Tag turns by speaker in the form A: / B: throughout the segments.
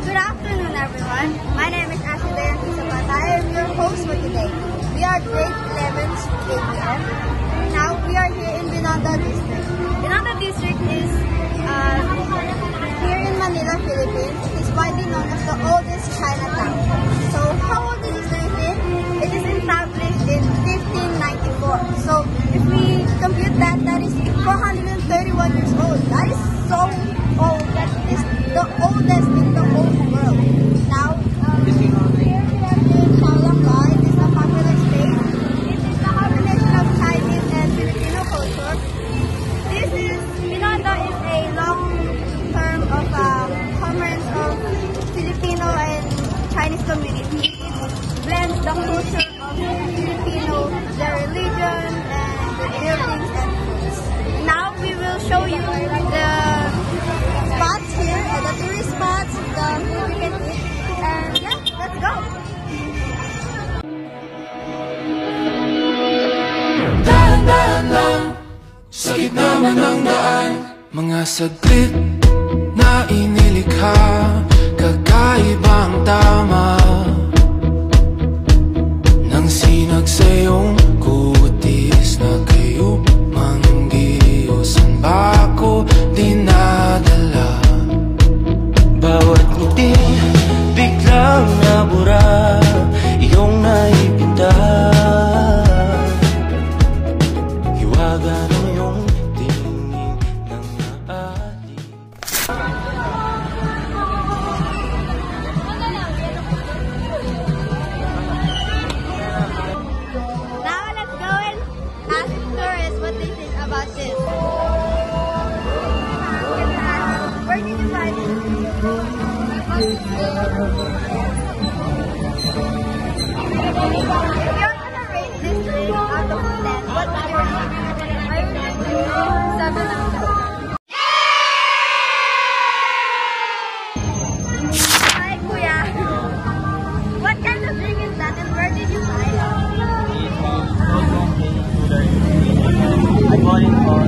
A: Good afternoon, everyone. My name is Ashley Antisapat. I am your host for today. We are grade 11's ABM. Now we are here in Binondo District. Binondo District is here in Manila, Philippines. It is widely known as the oldest Chinatown. So how old is it? It is established in 1594. So if we compute that, that is 431 years old. That is so old. That is the oldest in the whole world. Now, here we have the Xiaolongbao. It is a popular state. It is a combination of Chinese and Filipino culture. Binondo is a long term of commerce of Filipino and Chinese community. It blends the culture of Filipino, their religion, and the buildings and foods. Now we will show you the spots here, the tourist spots, the food you can eat, and yeah, let's go!
B: Dahan-dahan lang, sa gitna man ng daan, mga saglit na inilikha, kakaibang tama nang sinag sa iyong kutis na kayo manggiyosan ba ako dinadala? Bawat ngiti biglang nabura, iyong naipinta, hiwaga ng iyong tingin ng naali.
A: Now let's go and ask tourists what they think about this. Where did you find it? If you're gonna rate this place out of 10, what would you rate it? I would rate it 7 out of 10. Hi, Kuya. What kind of drink is that and where did you buy it?
C: I bought it for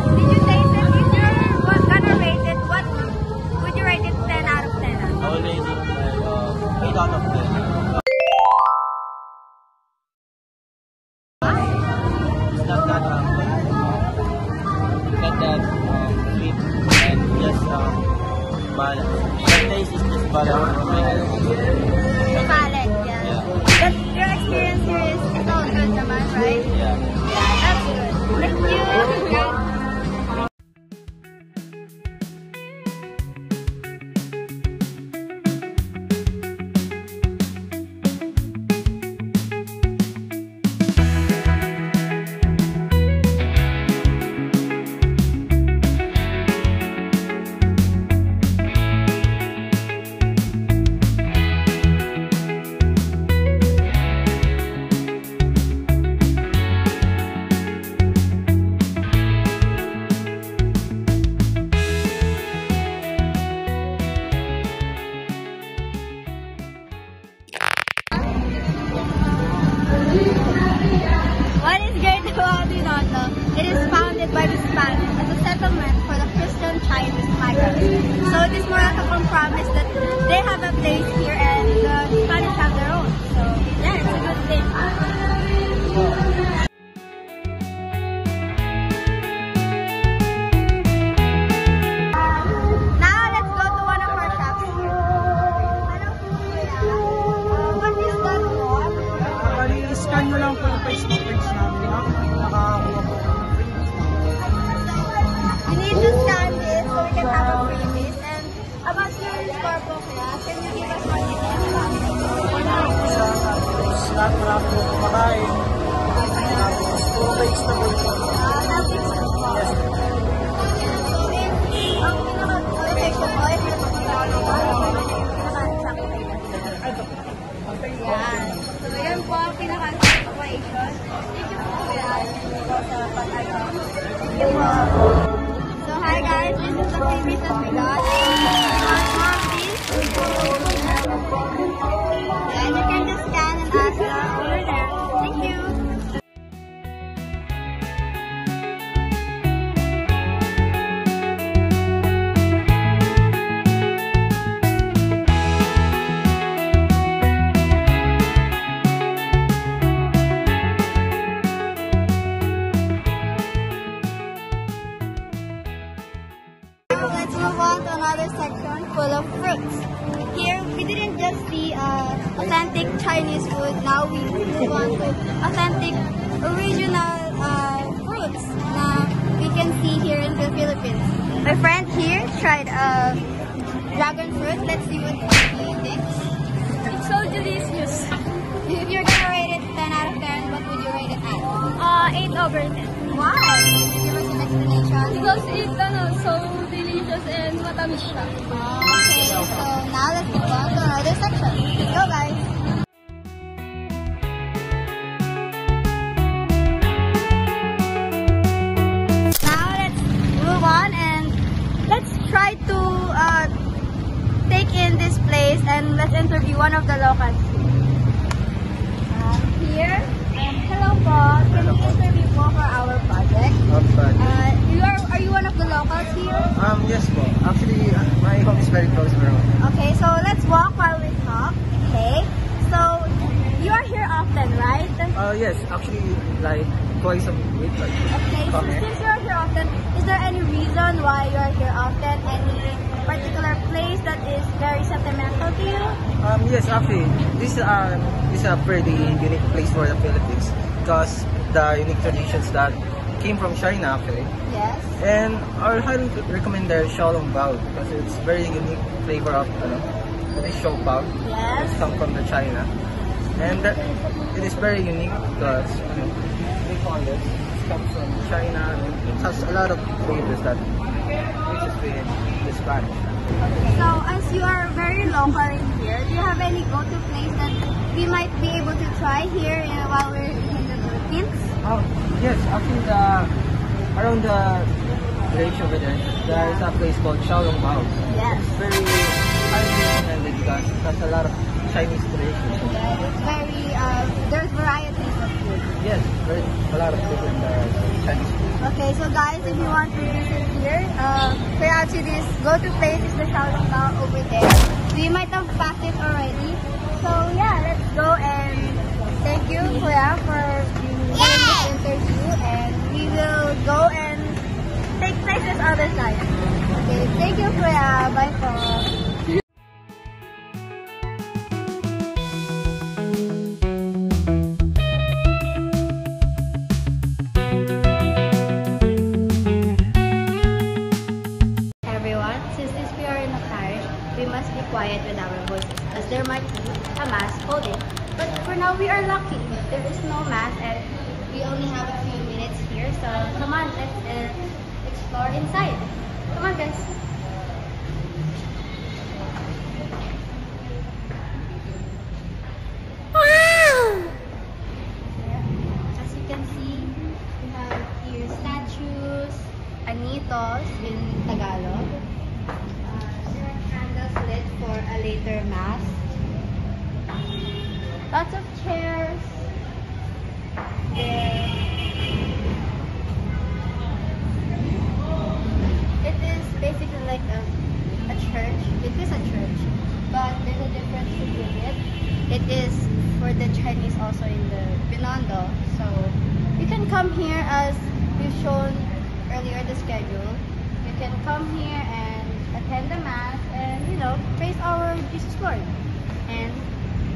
A: Did you taste it? If you're gonna rate it, what would you rate it 10 out of 10?
C: I will rate it 8 out of 10. It's not that not that sweet and just balance. The taste is just balance.
A: Valid, yeah. But your experience here is all good naman, right?
C: Yeah.
A: Yeah, that's good. Thank you. What is great about Binondo? It is founded by the Spanish as a settlement for the Christian Chinese migrants. So it is more like a compromise that they have a place here and the Spanish have their own. So yeah, it's a good thing. Now let's go to one of our shops here. What is that one?
D: Scan nyo lang po yung Facebook page namin, ha? Nakakuha po ng freebies.
A: You need to scan this so we can have a freebies. And about your store po, Kuya, can you give us more details about it?
D: Sa lahat na lang po kumakain. Tapos, puro vegetable po.
A: Nothing special.
D: Yes.
A: So, ang pinaka-perfect ko po is yung Yan. So, yan po ang pinaka-situation. Thank you po, Kuya. Thank you po. So, hi guys. This is the freebies that we got. And you can just scan and ask over there. Thank you. let's move on to another section full of fruits. Here, we didn't just see authentic Chinese food. Now we move on to authentic original fruits na we can see here in the Philippines. My friend here tried dragon fruit. Let's see what he thinks.
E: It's so delicious.
A: If you're gonna rate it 10 out of 10, what would you rate it at?
E: 8/10.
A: Why? Can you give us an explanation?
E: Because it's so delicious and matamis siya.
A: Okay, so now let's move on to another section. Let's go, guys. Now let's move on and let's try to take in this place and let's interview one of the locals. Here, hello po. Can we interview po for our project? Are you one of the locals here?
D: Yes po. Actually, my home is very close around.
A: Okay, so let's walk while we talk. Okay, so you are here often, right?
D: Yes, actually, like twice a week. Like,
A: Okay, so
D: come here.
A: since you are here often, is there any reason why you are here often? Any particular place that is very sentimental to you?
D: Yes, actually, this is a pretty unique place for the Philippines because the unique traditions that came from China actually.
A: Yes.
D: And I highly recommend the Xiaolong Bao because it's very unique flavor of this Xiao Bao.
A: Yes.
D: It's come from the China. And it is very unique because we call this. It comes from China and it has a lot of flavors that mixes with the Spanish.
A: So as you are very local in here, do you have any go-to place that we might be able to try here while we're in the Philippines?
D: Yes, actually around the village over there is a place called Xiaolong Bao.
A: Yes.
D: It's very highly recommended because it has a lot of Chinese traditions.
A: Yeah, it's very, there's varieties of food.
D: Yes, there's a lot of different Chinese food.
A: Okay, so guys, if you want to visit here, Kuya Chidi's go-to place is the Xiaolong Bao over there. We might have passed it already. So yeah, let's go and thank you, Kuya, for doing this interview. And we will go and take places other side. Okay, thank you, Kuya. Bye po. Everyone, since we are in a parish, we must be quiet with our voices as there might be a mass holding. But for now, we are lucky. There is no mass and we only have a few minutes here. So come on, let's explore inside. Come on, guys. As you can see, we have here statues, anitos in Tagalog. There are candles lit for a later mass. Lots of chairs. There. It is basically like a church. It is a church, but there's a difference with it. It is for the Chinese also in the Binondo. So you can come here as we've shown earlier the schedule. You can come here and attend the mass and praise our Jesus Lord. And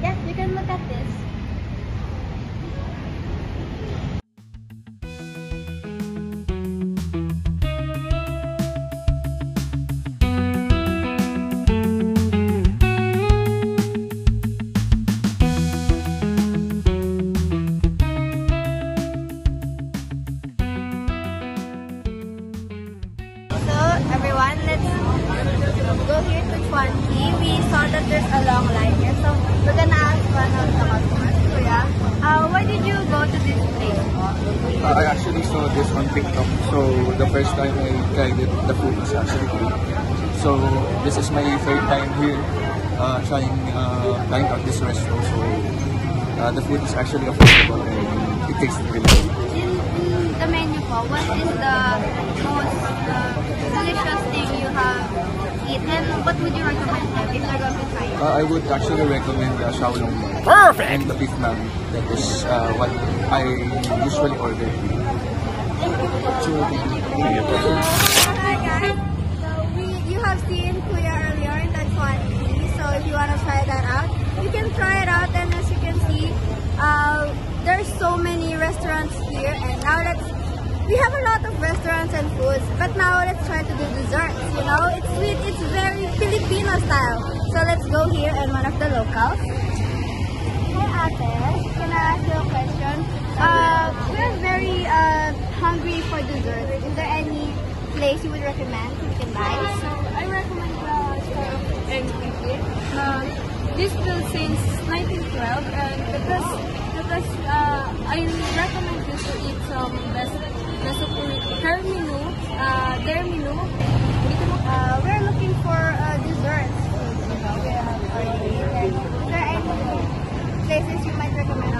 A: yeah, you can look at this. Everyone, let's go here to Chuanqi. We saw that there's a long line here, so we're gonna ask one of the customers. Kuya, why did you go to this place?
F: I actually saw this on TikTok, so the first time I tried it, the food was actually good. So this is my third time here trying out this restaurant. So the food is actually affordable and it tastes really good.
A: In the menu po, what is the most delicious thing you have eaten? What would you recommend them if they're going to try it?
F: I would actually recommend the Xiaolong Bao. Perfect! And the beef naan. That is what I usually order.
A: Thank you.
F: Sure.
A: Hi guys. So style. So let's go here and one of the locals. Hi Ate, can I ask you a question? We're very hungry for dessert. Is there any place you would recommend we can buy?
E: So I recommend the store of NPK. This built since 1912, and the best I recommend you to eat some best their menu.
A: We're looking for desserts. Is there any places you might recommend?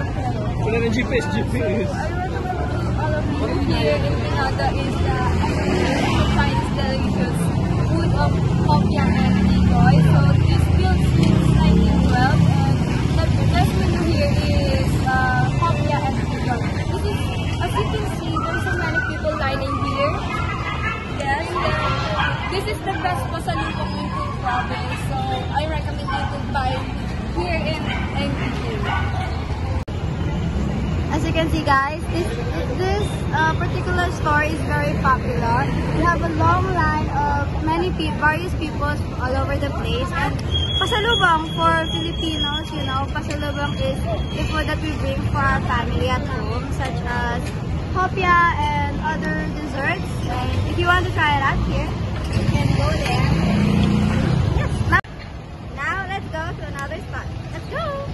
D: Wala na GPS.
E: I recommend all of you here in Pinada is the Chinese delicious food of Hopia and Nigoy. So this built since 1912, and the best menu here is Hopia and Nigoy. This is, as you can see, there's so many people lining here. Yes, this is the best pasalubong in Cook Province. So I recommend you to buy here in NPK.
A: As you can see guys, this particular store is very popular. We have a long line of various people all over the place. And pasalubong for Filipinos, you know, pasalubong is the food that we bring for our family at home, such as hopia and other desserts. And if you want to try it out here, you can go there. Yes, now let's go to another spot. Let's go!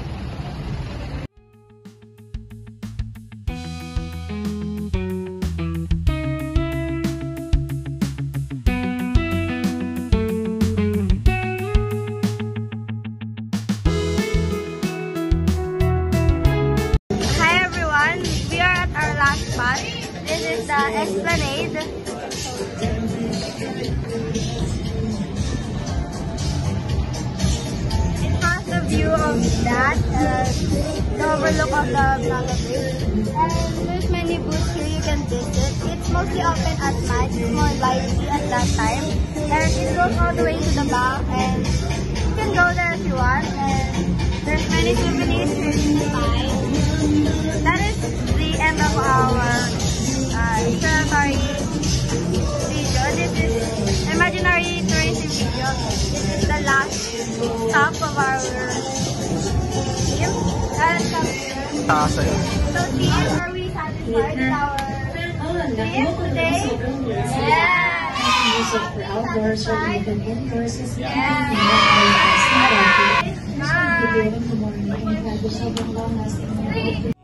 A: Spot. This is the Esplanade. In front of view of that, the overlook of the Blanca Bridge. And there's many booths here you can visit. It's mostly open at night. It's more lively at that time. And it goes all the way to the back, and you can go there if you want. And there's many souvenirs here to buy. That is the end of our inspiratory video. This is imaginary tourism video. This is the last stop of our team. So team, are we satisfied with our trip today?
G: Music for outdoors or even indoors is
A: Bye.
G: Bye.